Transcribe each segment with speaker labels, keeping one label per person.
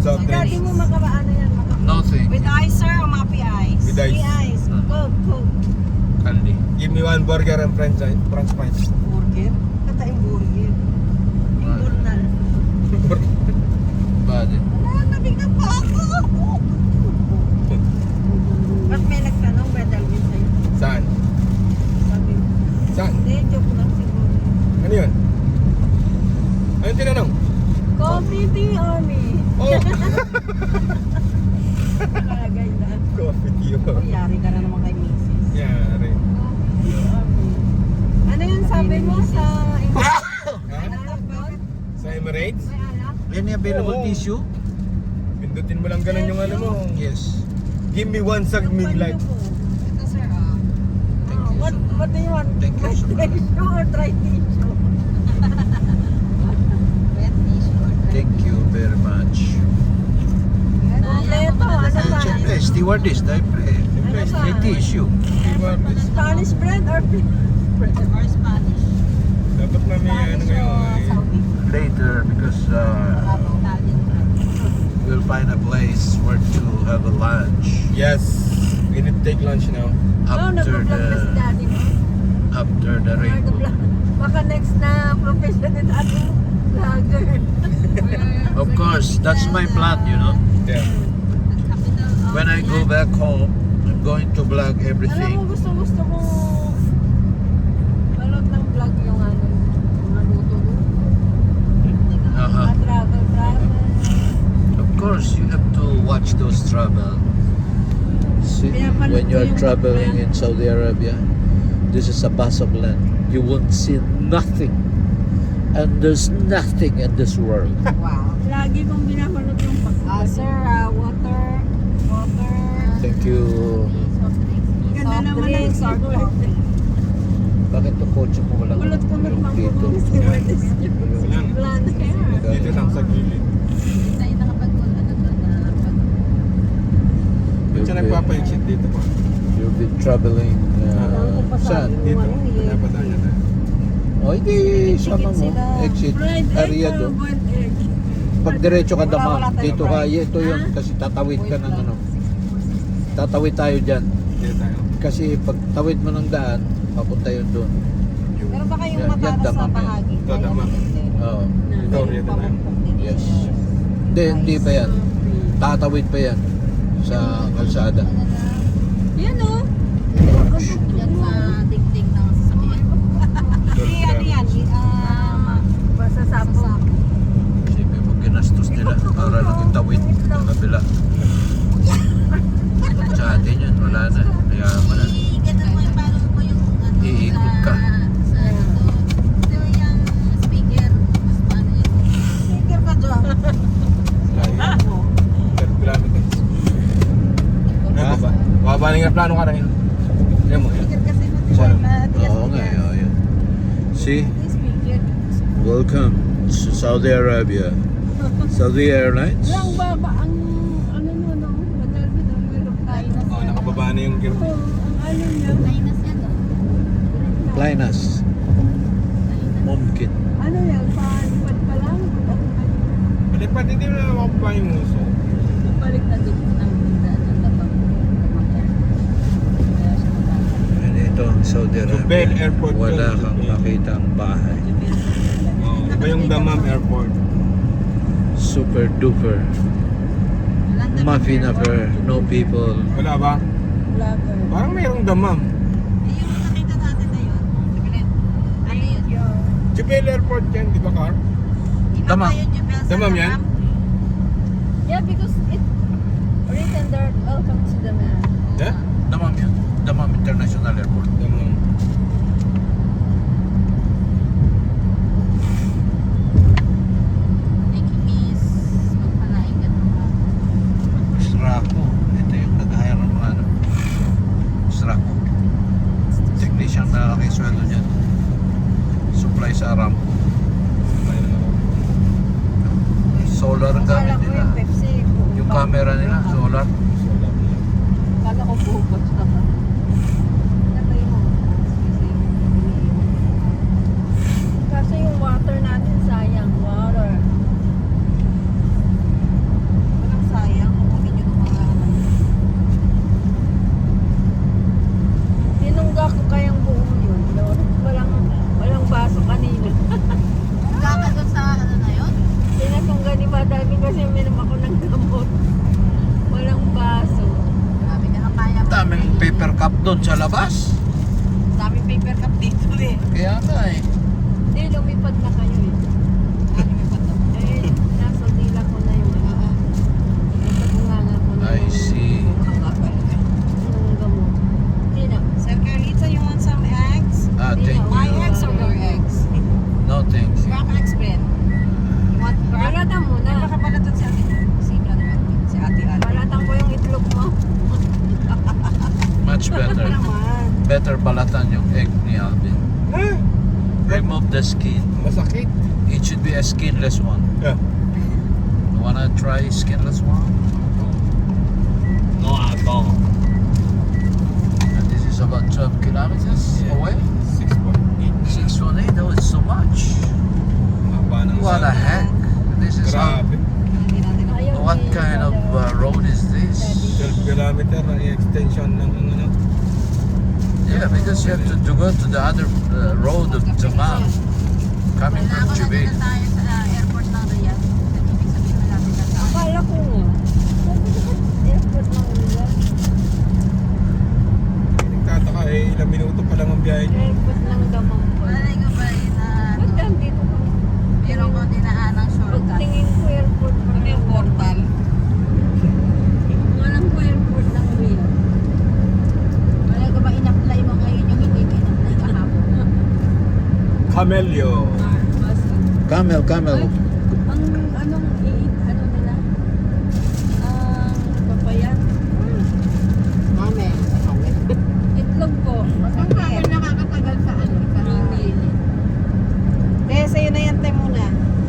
Speaker 1: soft
Speaker 2: Dati
Speaker 1: drinks.
Speaker 2: mo makabaano yan.
Speaker 3: Nothing.
Speaker 2: With ice, sir, o mapi ice?
Speaker 1: With ice.
Speaker 2: With ice. Coke, Coke.
Speaker 3: Candy.
Speaker 1: Give me one burger and french fries.
Speaker 2: Burger? Kataing burger. Imbornal.
Speaker 3: Bakit?
Speaker 2: Wala, nabigla pa ako. Ba't may nagtanong, Brad Alvin, sa'yo?
Speaker 1: Saan?
Speaker 2: Sabi mo.
Speaker 1: Saan?
Speaker 2: Hindi, joke lang siguro.
Speaker 1: Ano yun? Anong tinanong?
Speaker 2: Coffee, tea, or me?
Speaker 1: Oh!
Speaker 2: Nakalagay na.
Speaker 1: Coffee tea.
Speaker 2: Oh, yari ka na naman kay Mrs.
Speaker 1: Yari.
Speaker 2: Coffee, tea, or me? Ano yun sabi mo sa...
Speaker 1: Ha?
Speaker 2: Alak ba?
Speaker 1: Sa Emirates?
Speaker 2: May alak?
Speaker 3: Any available
Speaker 1: Oo.
Speaker 3: tissue?
Speaker 1: Pindutin mo lang ganun yung ano mo.
Speaker 3: Yes.
Speaker 1: Give me one Sagmig light.
Speaker 2: Ito, sir, ah.
Speaker 3: Thank you so much.
Speaker 2: What do you want?
Speaker 3: Thank you so much.
Speaker 2: Wet tissue or dry tissue? Wet tissue or dry
Speaker 3: Thank you very much.
Speaker 2: Kompleto, ano pa?
Speaker 3: Siyempre, stewardess, dahil
Speaker 1: Siyempre,
Speaker 2: Ano pa?
Speaker 3: may tissue.
Speaker 2: Spanish bread or Filipino bread? Or Spanish?
Speaker 1: Dapat na may ano ngayon.
Speaker 2: Saudi?
Speaker 3: Later, because
Speaker 2: Italian bread.
Speaker 3: we'll find a place where to have a lunch
Speaker 1: Yes. We need to take lunch now.
Speaker 2: Oh,
Speaker 3: after
Speaker 2: nag-vlog na si
Speaker 3: the
Speaker 2: daddy mo.
Speaker 3: after the
Speaker 2: Or the
Speaker 3: rainbow.
Speaker 2: vlog. Baka next na profession din ato vlogger.
Speaker 3: Of course, that's my plan, you know.
Speaker 1: Yeah.
Speaker 3: When I go back home, I'm going to vlog
Speaker 2: Alam mo,
Speaker 3: everything.
Speaker 2: gusto mo balot ng vlog yung ano, mga luto mo.
Speaker 3: Uh-huh.
Speaker 2: Travel.
Speaker 3: Of course, you have to watch those travel. See,
Speaker 2: Pinapanood
Speaker 3: when
Speaker 2: ko
Speaker 3: you're
Speaker 2: yung
Speaker 3: traveling
Speaker 2: plan.
Speaker 3: in Saudi Arabia, this is a vast of land. You won't see nothing. And there's nothing in this world.
Speaker 2: Wow. Lagi kong binapanood yung pag sir, water.
Speaker 3: Thank you.
Speaker 2: Ganda naman ng soft drinks.
Speaker 3: Bakit yung kotse mo walang
Speaker 2: Kulot-kulot
Speaker 3: yung
Speaker 2: pang
Speaker 3: dito?
Speaker 2: kung stewardess niyo.
Speaker 1: Wala na.
Speaker 2: Blonde hair.
Speaker 1: Dito lang sa gilid.
Speaker 2: Tayo nakapag-ano doon na
Speaker 1: Ba't siya nagpapa-exit dito pa?
Speaker 3: You've been traveling saan?
Speaker 1: Dito. Pinapadaan niya tayo.
Speaker 3: O hindi, sama mo. Exit area doon. Pag diretso ka damang, dito ka, ito yun, kasi tatawid ka ng ano. Tatawid tayo dyan.
Speaker 1: Dito tayo.
Speaker 3: Kasi pag tawid mo ng daan, papunta yun doon.
Speaker 2: Pero baka yung
Speaker 3: Yan,
Speaker 2: matatas na
Speaker 3: damang yan.
Speaker 2: bahagi.
Speaker 1: Ito, damang.
Speaker 3: Oo.
Speaker 1: Ito, rito na.
Speaker 3: Yes. Hindi pa yan. Tatawid pa yan sa kalsada.
Speaker 2: Yan o. Yan sa dingding ng sasakyan. Hindi, ano yan? Basta sapo.
Speaker 3: Siyempre mo ginastos nila para lang itawid ng kabila. Sa atin yun, wala na. Kaya wala.
Speaker 2: Ganun mo yung parang mo yung
Speaker 3: Iikot ka.
Speaker 2: sa ito yung speaker. Paano yun? Speaker ka dyan.
Speaker 1: Kilometers. Ano ba? Mababaling nga plano ka na yun. Ayan mo.
Speaker 2: Speaker kasi
Speaker 1: Saan?
Speaker 3: Oo nga, yun. See?
Speaker 2: Speaker.
Speaker 3: Welcome to Saudi Arabia. Saudi Airlines.
Speaker 2: Lang ba ang ano mo no? Madalbi na meron tayo na.
Speaker 1: Oh, nakababa na yung gear.
Speaker 2: Ang ano niya. Minus yan o.
Speaker 3: Linus. Mumkin.
Speaker 2: Ano yan? Palipad pa lang?
Speaker 1: Balik pa, hindi mo na makapapa yung uso.
Speaker 2: Balik na din ang tabang.
Speaker 3: And ito ang Saudi
Speaker 1: Jubail
Speaker 3: Arabia.
Speaker 1: Airport
Speaker 3: Wala
Speaker 1: yun.
Speaker 3: kang makitang bahay.
Speaker 1: Oh, iba yung Dammam Airport.
Speaker 3: Super duper. Mafinafer. No people.
Speaker 1: Wala ba?
Speaker 2: Vlogger.
Speaker 1: Parang mayroong Dammam.
Speaker 2: Yung nakita natin na yun. Ano yun?
Speaker 1: Jubail Airport yan, di ba, Car?
Speaker 3: Damam.
Speaker 1: Dammam yan?
Speaker 2: Yeah, because it written there, welcome to the man.
Speaker 1: Yeah?
Speaker 3: Damam yan. Damam International Airport.
Speaker 1: Dammam.
Speaker 2: Thank you, miss. Magpalain ka naman.
Speaker 3: Srako. Ito yung nag-hire ng mga ano. Srako. Technician na laki sweldo niyan. Supply sa Aramco. Solar ang gamit
Speaker 2: Akala ko
Speaker 3: nila.
Speaker 2: yung Pepsi.
Speaker 3: Yung camera nila, solar.
Speaker 2: Akala ko bukas. Kasi yung water natin sayang. Water.
Speaker 3: paper cup doon sa labas.
Speaker 2: Dami paper cup dito eh.
Speaker 3: Kaya nga eh.
Speaker 4: Hindi, lumipad na kayo eh.
Speaker 2: Ano may pato?
Speaker 4: Eh, nasa dila ko na yung ano. Nagpagunganga ko na
Speaker 3: I see.
Speaker 4: yung gamot. Sino?
Speaker 2: Sir Carlita, you want some eggs?
Speaker 3: Ah, thank
Speaker 2: My
Speaker 3: you.
Speaker 2: eggs or your eggs?
Speaker 3: No, thank you.
Speaker 2: Crack eggs, friend. You want crack?
Speaker 4: Balatan mo na.
Speaker 2: Ay, baka pala doon si ate. Si brother Edwin. Si ate Alvin.
Speaker 4: Balatan ko yung itlog mo.
Speaker 3: Much better.
Speaker 2: Naman.
Speaker 3: Better balatan yung egg ni Alvin.
Speaker 1: Ha?
Speaker 3: Remove the skin.
Speaker 1: Masakit.
Speaker 3: It should be a skinless one.
Speaker 1: Yeah.
Speaker 3: You wanna try skinless one?
Speaker 1: No, atong.
Speaker 3: And this is about 12 kilometers away.
Speaker 1: 6.8.
Speaker 3: 618, oh, it's so much.
Speaker 1: Haba ng
Speaker 3: What the heck? This is how,
Speaker 1: Grabe.
Speaker 2: Hindi natin alam.
Speaker 4: Ayaw
Speaker 3: what
Speaker 4: ni
Speaker 3: kind of road is this?
Speaker 1: 12 kilometer na extension ng ano.
Speaker 3: Yeah, because you have to go to the other road of Tamam, coming from
Speaker 2: Wala
Speaker 3: Jubail.
Speaker 2: na tayo sa airport ng Riyadh. Ibig sabihin malapit na tayo.
Speaker 4: Akala ko nga. Sabi ko, ba't airport ng Riyadh?
Speaker 1: Nagtataka eh, ilang minuto pa lang ang biyahe niyo.
Speaker 4: Airport ng Damampan.
Speaker 2: Malay ko ba yun na
Speaker 4: Ba't nandito ka?
Speaker 2: meron ko dinaan ng shortcut?
Speaker 4: Pagtingin ko airport pa
Speaker 2: Ano yung portal?
Speaker 4: Walang ko airport ng Riyadh.
Speaker 2: Malay ko ba in-apply mo ngayon yung hindi mo in-apply kahapon?
Speaker 1: Camelio.
Speaker 4: Basta.
Speaker 3: Camel, camel.
Speaker 4: Ang anong ano nila? Ang papayan.
Speaker 2: Mame.
Speaker 4: Itlog po.
Speaker 2: Ang kaya nakakatagal sa ano? Sa
Speaker 4: Minili.
Speaker 2: sa'yo na yan, tayo muna.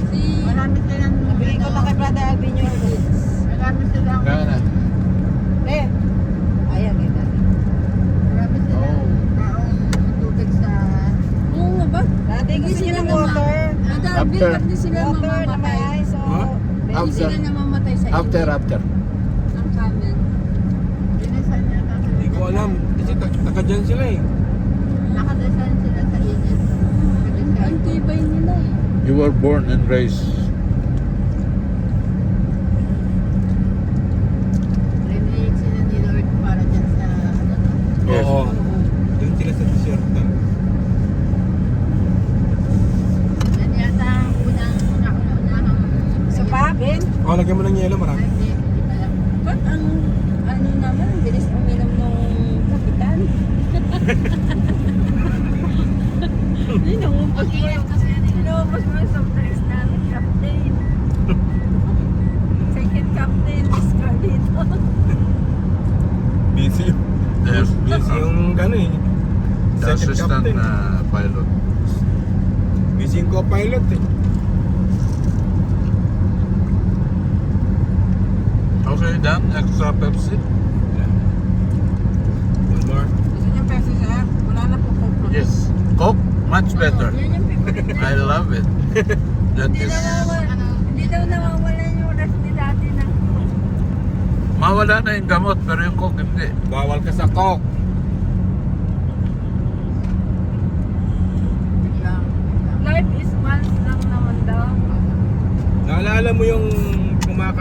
Speaker 4: Si
Speaker 2: Marami silang nabili ko na kay Brother Alvin yung goods. Marami silang
Speaker 3: Kaya na.
Speaker 2: Ayan, kita. Marami
Speaker 3: Oh.
Speaker 2: taong tubig sa...
Speaker 4: Oo nga ba?
Speaker 2: Dati gusto niyo ng water.
Speaker 4: Nadabi,
Speaker 3: After.
Speaker 4: hindi sila
Speaker 2: Water na may
Speaker 4: mamamatay.
Speaker 2: ice. So,
Speaker 1: Huh?
Speaker 4: Hindi
Speaker 3: After.
Speaker 4: sila namamatay sa
Speaker 3: After,
Speaker 4: init.
Speaker 3: after.
Speaker 4: Ang camel.
Speaker 2: Dinisan niya kasi.
Speaker 1: Hindi ko alam. Kasi taga dyan sila eh.
Speaker 2: Nakadasan sila sa init.
Speaker 4: Ang tibay nila eh.
Speaker 3: You were born and raised.
Speaker 2: Remake sila ni Lord para dyan sa...
Speaker 3: Yes.
Speaker 1: Oo. Doon sila sa desierto.
Speaker 2: Yan yata ang unang sa pabin?
Speaker 1: Oh, lagyan mo ng yelo, marami.
Speaker 2: Hindi pa lang.
Speaker 4: Ba't ang ano naman, bilis uminom nung kapitan? Hindi, namumpas mo yung namumpas mo yung soft drinks namin, captain. Second captain, Miss Carlito.
Speaker 1: Busy.
Speaker 3: Yes.
Speaker 1: Busy yung gano'n eh.
Speaker 3: The
Speaker 1: Second
Speaker 3: assistant
Speaker 1: captain.
Speaker 3: pilot.
Speaker 1: Busy yung co-pilot eh.
Speaker 3: Okay, done. Extra Pepsi.
Speaker 1: One more.
Speaker 2: Gusto niyo peso sir? Wala na po coke.
Speaker 3: Yes. Coke, much better.
Speaker 4: Yan yung favorite.
Speaker 3: I love it. That
Speaker 4: Hindi
Speaker 3: is...
Speaker 4: hindi daw nawawala yung rest ni dati na.
Speaker 3: Mawala na yung gamot, pero yung Coke hindi.
Speaker 1: Bawal ka sa coke.
Speaker 4: Life is once lang naman daw.
Speaker 1: Naalala mo yung